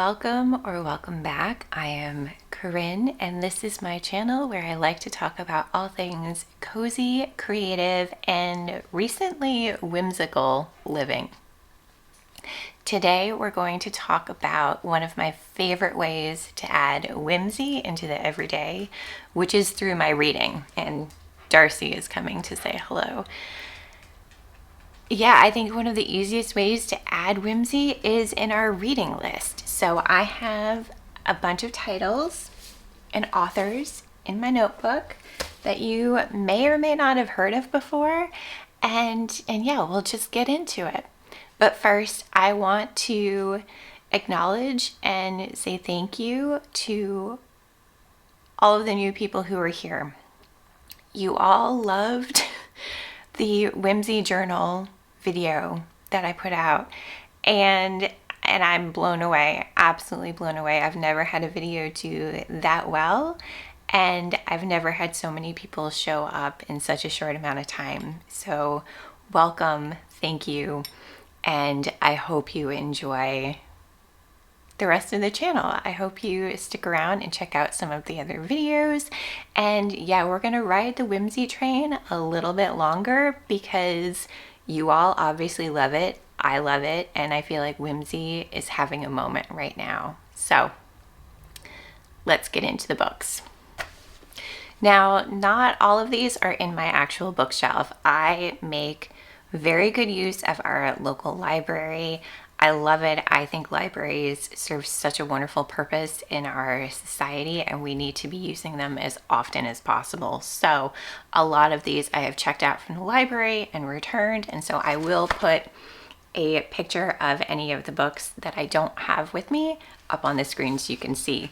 welcome or welcome back. I am Corinne, and this is my channel where I like to talk about all things cozy, creative, and recently whimsical living. Today we're going to talk about one of my favorite ways to add whimsy into the everyday, which is through my reading, and Darcy is coming to say hello. Yeah, I think one of the easiest ways to add whimsy is in our reading list. So I have a bunch of titles and authors in my notebook that you may or may not have heard of before. And yeah, we'll just get into it. But first, I want to acknowledge and say thank you to all of the new people who are here. You all loved the Whimsy Journal video that I put out, and I'm blown away, absolutely blown away. I've never had a video do that well, and I've never had so many people show up in such a short amount of time. So welcome, thank you, and I hope you enjoy the rest of the channel. I hope you stick around and check out some of the other videos. And yeah, we're gonna ride the whimsy train a little bit longer because you all obviously love it. I love it, and I feel like whimsy is having a moment right now. So let's get into the books. Now, not all of these are in my actual bookshelf. I make very good use of our local library. I love it. I think libraries serve such a wonderful purpose in our society, and we need to be using them as often as possible. So a lot of these I have checked out from the library and returned, and so I will put a picture of any of the books that I don't have with me up on the screen so you can see.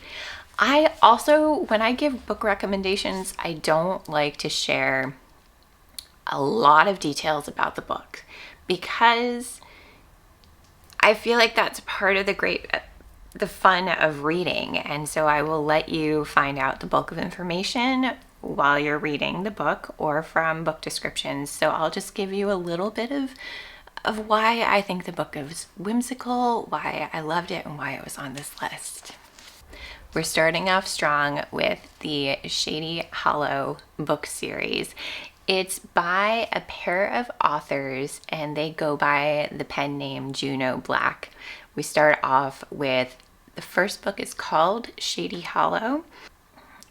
I also, when I give book recommendations, I don't like to share a lot of details about the book because I feel like that's part of the fun of reading. And so I will let you find out the bulk of information while you're reading the book or from book descriptions. So I'll just give you a little bit of why I think the book is whimsical, why I loved it, and why it was on this list. We're starting off strong with the Shady Hollow book series. It's by a pair of authors, and they go by the pen name Juneau Black. We start off with, the first book is called Shady Hollow,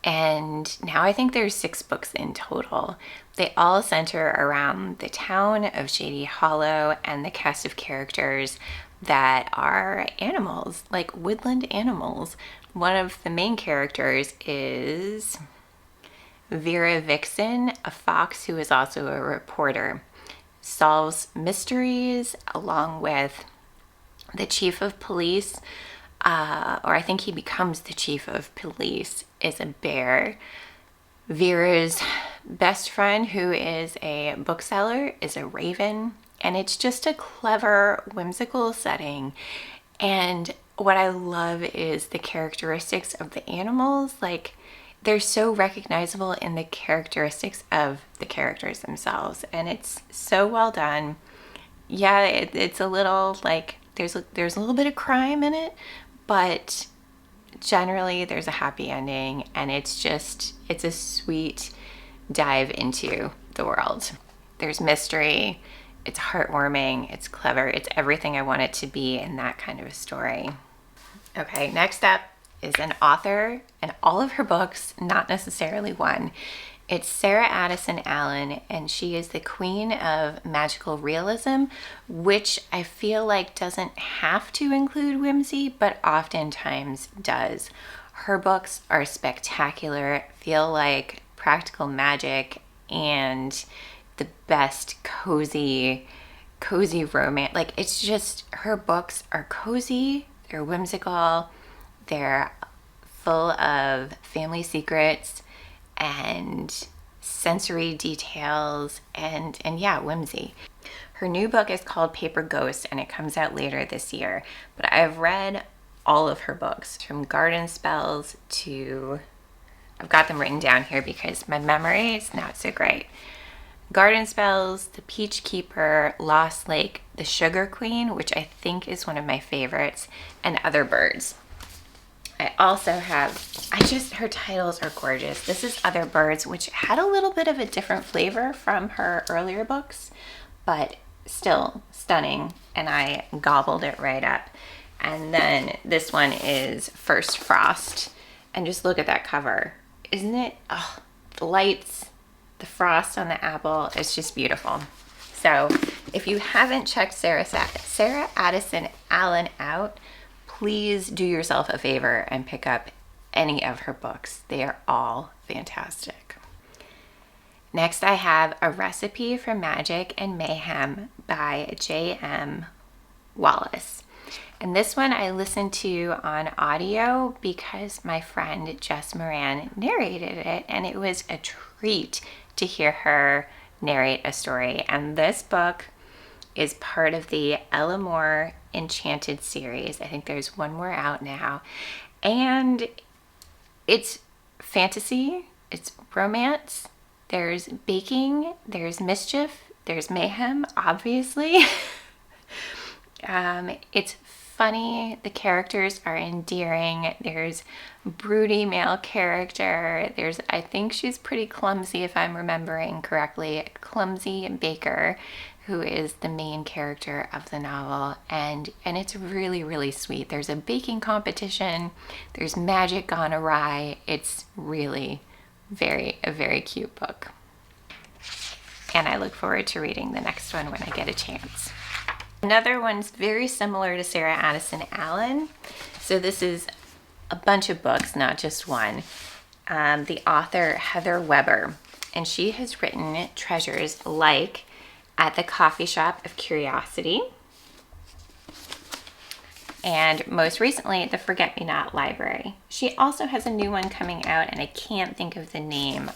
and now I think there's 6 books in total. They all center around the town of Shady Hollow and the cast of characters that are animals, like woodland animals. One of the main characters is Vera Vixen, a fox who is also a reporter, solves mysteries along with the chief of police, or I think he becomes the chief of police, is a bear. Vera's best friend, who is a bookseller, is a raven, and it's just a clever, whimsical setting. And what I love is the characteristics of the animals. Like, they're so recognizable in the characteristics of the characters themselves, and it's so well done. Yeah, it's a little like there's a little bit of crime in it, but generally there's a happy ending, and it's a sweet dive into the world. There's mystery, it's heartwarming, it's clever, it's everything I want it to be in that kind of a story. Okay, next up is an author and all of her books, not necessarily one. It's Sarah Addison Allen, and she is the queen of magical realism, which I feel like doesn't have to include whimsy, but oftentimes does. Her books are spectacular, feel like practical magic, and the best cozy romance. Like, it's just, her books are cozy, they're whimsical, they're full of family secrets and sensory details and yeah, whimsy. Her new book is called Paper Ghost, and it comes out later this year. But I've read all of her books, from garden spells to, I've got them written down here because my memory is not so great. Garden Spells, The Peach Keeper, Lost Lake, The Sugar Queen, which I think is one of my favorites, and Other Birds. I also have, her titles are gorgeous. This is Other Birds, which had a little bit of a different flavor from her earlier books, but still stunning, and I gobbled it right up. And then this one is First Frost, and just look at that cover. Isn't it? Oh, the lights, the frost on the apple, it's just beautiful. So if you haven't checked Sarah Addison Allen out, please do yourself a favor and pick up any of her books. They are all fantastic. Next, I have A Recipe for Magic and Mayhem by J.M. Wallace. And this one I listened to on audio because my friend Jess Moran narrated it, and it was a treat to hear her narrate a story. And this book is part of the Ella Moore Enchanted series. I think there's one more out now. And it's fantasy, it's romance, there's baking, there's mischief, there's mayhem, obviously. It's funny, the characters are endearing, there's broody male character, I think she's pretty clumsy if I'm remembering correctly, clumsy baker, who is the main character of the novel, and it's really, really sweet. There's a baking competition, there's magic gone awry. It's really a very cute book. And I look forward to reading the next one when I get a chance. Another one's very similar to Sarah Addison Allen. So this is a bunch of books, not just one. The author, Heather Weber, and she has written treasures like At the Coffee Shop of Curiosity, and most recently, The Forget-Me-Not Library. She also has a new one coming out, and I can't think of the name.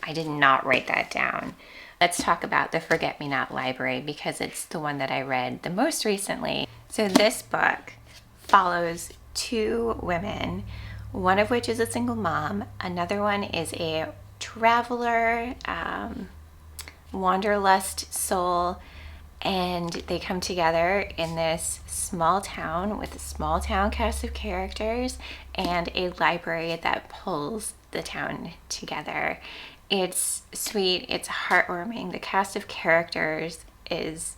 I did not write that down. Let's talk about The Forget-Me-Not Library because it's the one that I read the most recently. So this book follows two women, one of which is a single mom, another one is a traveler, wanderlust soul, and they come together in this small town with a small town cast of characters and a library that pulls the town together. It's sweet, it's heartwarming. The cast of characters is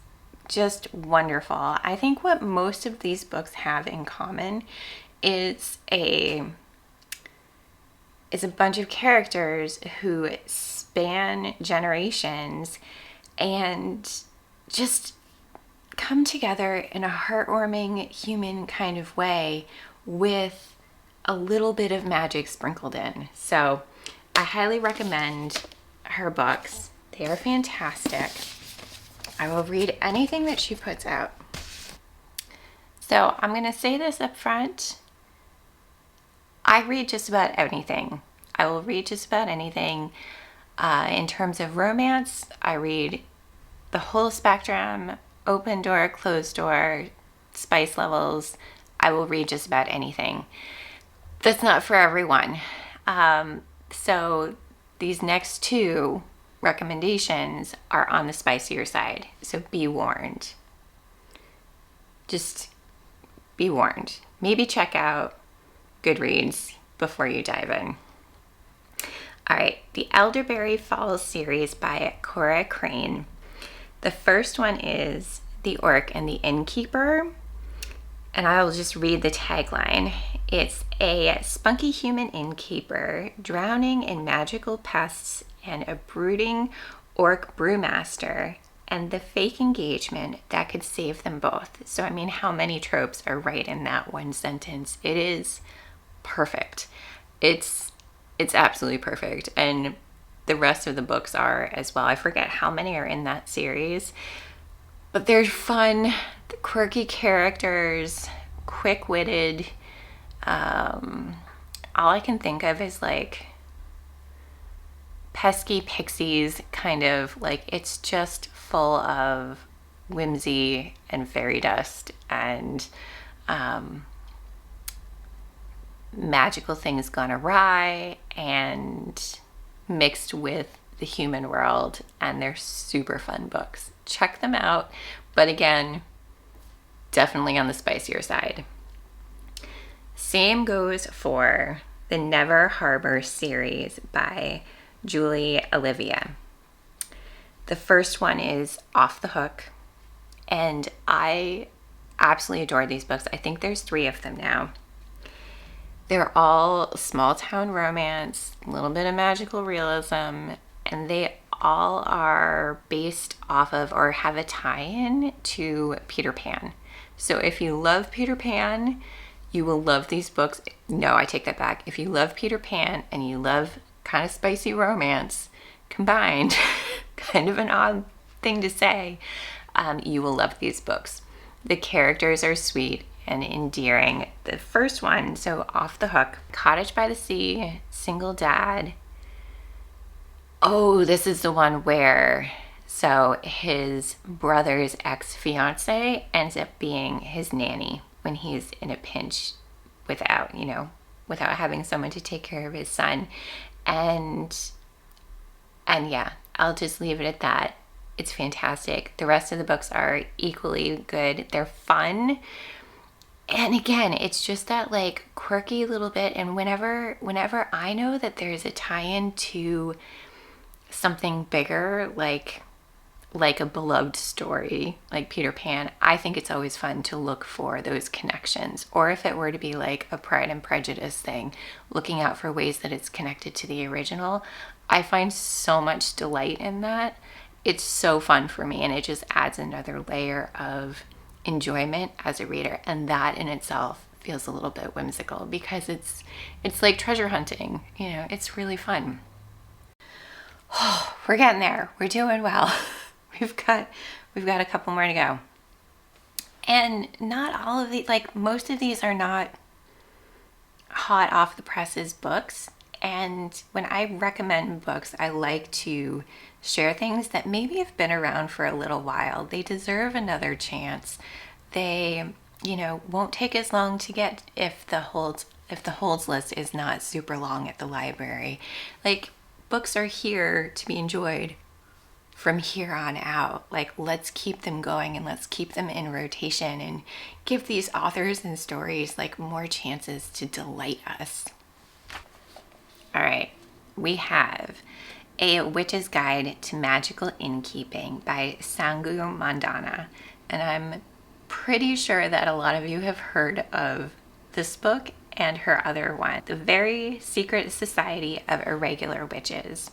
just wonderful. I think what most of these books have in common is a bunch of characters who span generations and just come together in a heartwarming human kind of way with a little bit of magic sprinkled in. So I highly recommend her books. They are fantastic. I will read anything that she puts out. So I'm going to say this up front. I read just about anything. I will read just about anything. In terms of romance, I read the whole spectrum, open door, closed door, spice levels. I will read just about anything. That's not for everyone. So these next two recommendations are on the spicier side. So be warned. Just be warned. Maybe check out Goodreads before you dive in. All right, the Elderberry Falls series by Cora Crane. The first one is The Orc and the Innkeeper, and I will just read the tagline. It's a spunky human innkeeper drowning in magical pests and a brooding orc brewmaster and the fake engagement that could save them both. So I mean, how many tropes are right in that one sentence? It is perfect. It's absolutely perfect, and the rest of the books are as well. I forget how many are in that series, but they're fun, quirky characters, quick-witted. All I can think of is like pesky pixies, kind of like, it's just full of whimsy and fairy dust and magical things gone awry and mixed with the human world, and they're super fun books. Check them out, but again, definitely on the spicier side. Same goes for the Never Harbor series by Julie Olivia. The first one is Off the Hook, and I absolutely adore these books. I think there's 3 of them now. They're all small town romance, a little bit of magical realism, and they all are based off of or have a tie-in to Peter Pan. So if you love Peter Pan, you will love these books. No, I take that back. If you love Peter Pan and you love kind of spicy romance combined, kind of an odd thing to say, you will love these books. The characters are sweet and endearing. The first one, so Off the Hook, cottage by the sea, single dad. Oh, this is the one where, so his brother's ex-fiance ends up being his nanny when he's in a pinch without having someone to take care of his son. And yeah, I'll just leave it at that. It's fantastic. The rest of the books are equally good. They're fun. And again, it's just that like quirky little bit. And whenever I know that there's a tie-in to something bigger, like a beloved story like Peter Pan, I think it's always fun to look for those connections. Or if it were to be like a Pride and Prejudice thing, looking out for ways that it's connected to the original, I find so much delight in that. It's so fun for me, and it just adds another layer of enjoyment as a reader, and that in itself feels a little bit whimsical because it's like treasure hunting. It's really fun. Oh, we're getting there. We're doing well. We've got a couple more to go. And not all of these, like most of these are not hot off the presses books. And when I recommend books, I like to share things that maybe have been around for a little while. They deserve another chance. They, won't take as long to get if the holds list is not super long at the library. Like, books are here to be enjoyed from here on out. Like, let's keep them going and let's keep them in rotation and give these authors and stories like more chances to delight us. All right, we have A Witch's Guide to Magical Innkeeping by Sangu Mandana. And I'm pretty sure that a lot of you have heard of this book and her other one, The Very Secret Society of Irregular Witches.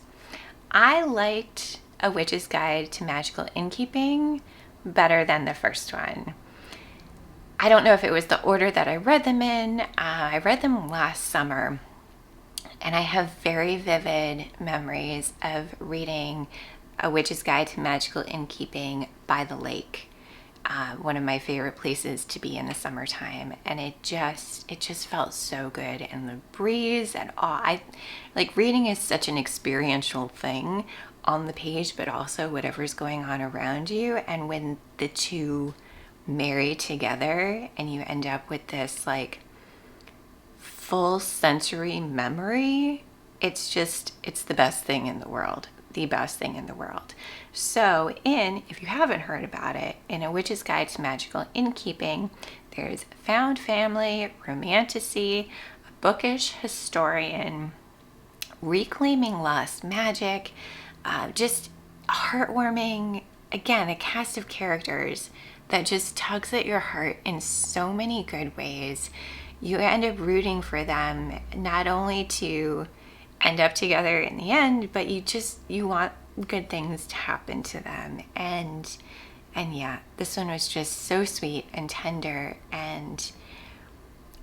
I liked A Witch's Guide to Magical Innkeeping better than the first one. I don't know if it was the order that I read them in. I read them last summer, and I have very vivid memories of reading A Witch's Guide to Magical Innkeeping by the lake. One of my favorite places to be in the summertime, and it just felt so good, and the breeze and I like reading is such an experiential thing on the page, but also whatever's going on around you. And when the two marry together and you end up with this like full sensory memory, it's the best thing in the world. The best thing in the world. So if you haven't heard about it, in A Witch's Guide to Magical Innkeeping, there's found family, romantasy, a bookish historian, reclaiming lost magic, just heartwarming, again, a cast of characters that just tugs at your heart in so many good ways. You end up rooting for them, not only to end up together in the end, but you want good things to happen to them. And yeah, this one was just so sweet and tender, and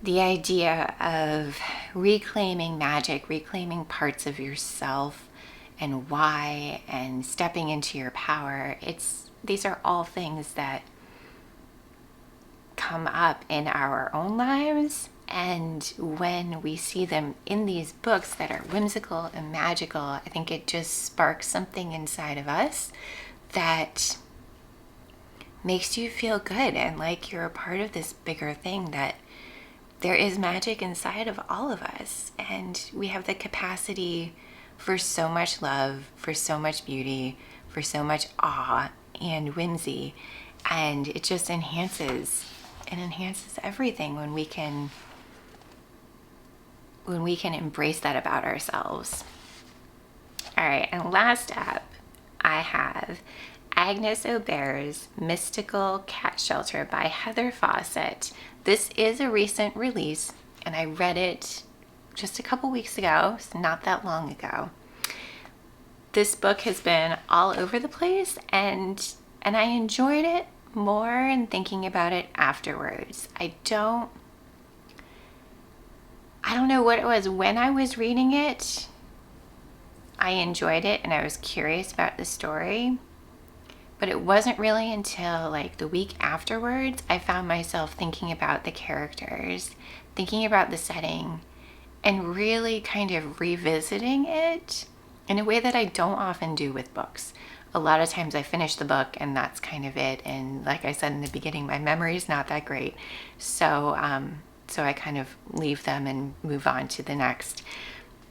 the idea of reclaiming magic, reclaiming parts of yourself and why, and stepping into your power, these are all things that come up in our own lives. And when we see them in these books that are whimsical and magical, I think it just sparks something inside of us that makes you feel good and like you're a part of this bigger thing, that there is magic inside of all of us, and we have the capacity for so much love, for so much beauty, for so much awe and whimsy. And it just enhances everything when we can when we can embrace that about ourselves. All right, and last up, I have Agnes Aubert's Mystical Cat Shelter by Heather Fawcett. This is a recent release, and I read it just a couple weeks ago, so not that long ago. This book has been all over the place, and I enjoyed it more in thinking about it afterwards. I don't know what it was. When I was reading it, I enjoyed it and I was curious about the story. But it wasn't really until like the week afterwards I found myself thinking about the characters, thinking about the setting, and really kind of revisiting it in a way that I don't often do with books. A lot of times I finish the book and that's kind of it. And like I said in the beginning, my memory is not that great. So I kind of leave them and move on to the next.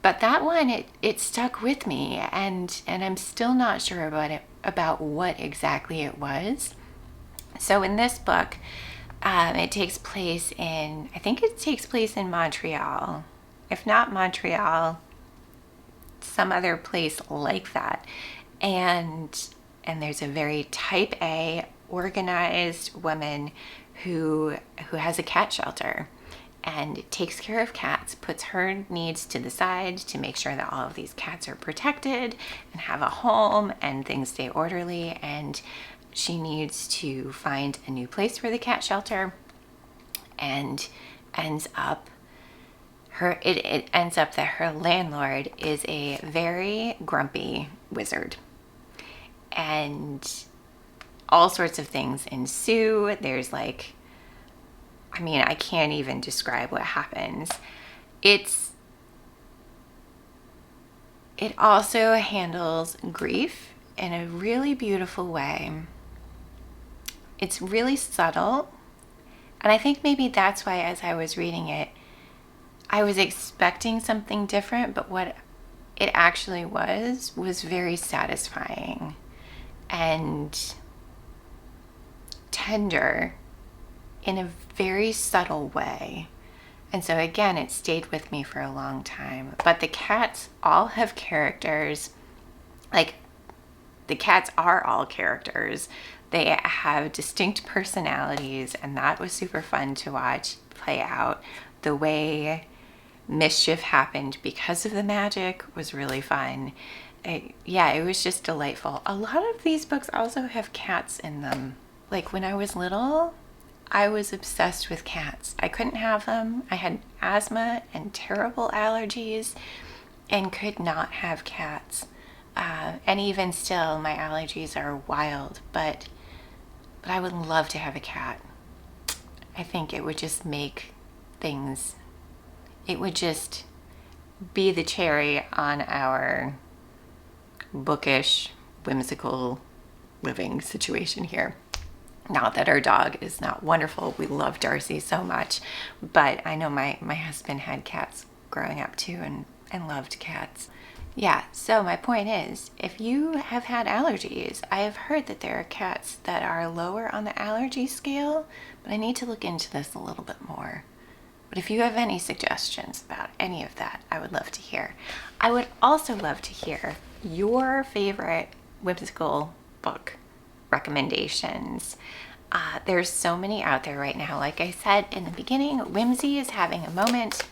But that one, it stuck with me, and I'm still not sure about what exactly it was. So in this book, it takes place in, I think it takes place in Montreal. If not Montreal, some other place like that. And there's a very type A, organized woman who has a cat shelter and takes care of cats, puts her needs to the side to make sure that all of these cats are protected and have a home and things stay orderly. And she needs to find a new place for the cat shelter, and ends up that her landlord is a very grumpy wizard. And all sorts of things ensue. There's like, I can't even describe what happens. It also handles grief in a really beautiful way. It's really subtle. And I think maybe that's why as I was reading it, I was expecting something different, but what it actually was very satisfying and tender in a very subtle way. And so again, it stayed with me for a long time. But the cats all have characters. Like, the cats are all characters. They have distinct personalities, and that was super fun to watch play out. The way mischief happened because of the magic was really fun. It was just delightful. A lot of these books also have cats in them. Like when I was little, I was obsessed with cats. I couldn't have them. I had asthma and terrible allergies and could not have cats. And even still, my allergies are wild, but I would love to have a cat. I think it would just make things, it would just be the cherry on our bookish, whimsical living situation here. Not that our dog is not wonderful. We love Darcy so much. But I know my husband had cats growing up too and loved cats. Yeah, so my point is, if you have had allergies, I have heard that there are cats that are lower on the allergy scale, but I need to look into this a little bit more. But if you have any suggestions about any of that, I would love to hear. I would also love to hear your favorite whimsical book recommendations. There's so many out there right now. Like I said in the beginning, whimsy is having a moment,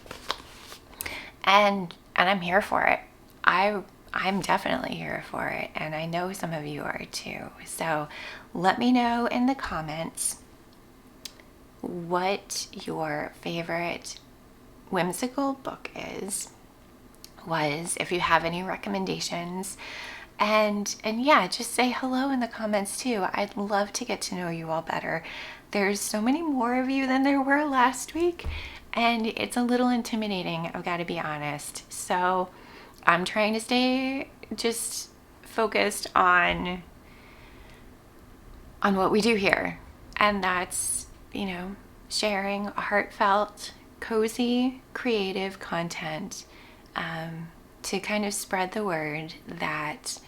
and I'm here for it. I'm definitely here for it, and I know some of you are too. So let me know in the comments what your favorite whimsical book was, if you have any recommendations. And yeah, just say hello in the comments too. I'd love to get to know you all better. There's so many more of you than there were last week, and it's a little intimidating, I've got to be honest. So I'm trying to stay just focused on what we do here, and that's, sharing heartfelt, cozy, creative content to kind of spread the word that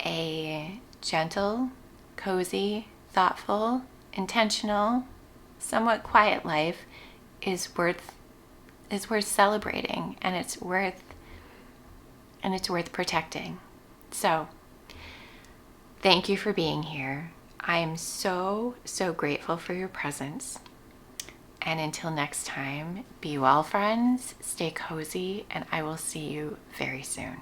a gentle, cozy, thoughtful, intentional, somewhat quiet life is worth is worth celebrating, and it's worth protecting. So thank you for being here. I am so grateful for your presence. And until next time, be well, friends, stay cozy, and I will see you very soon.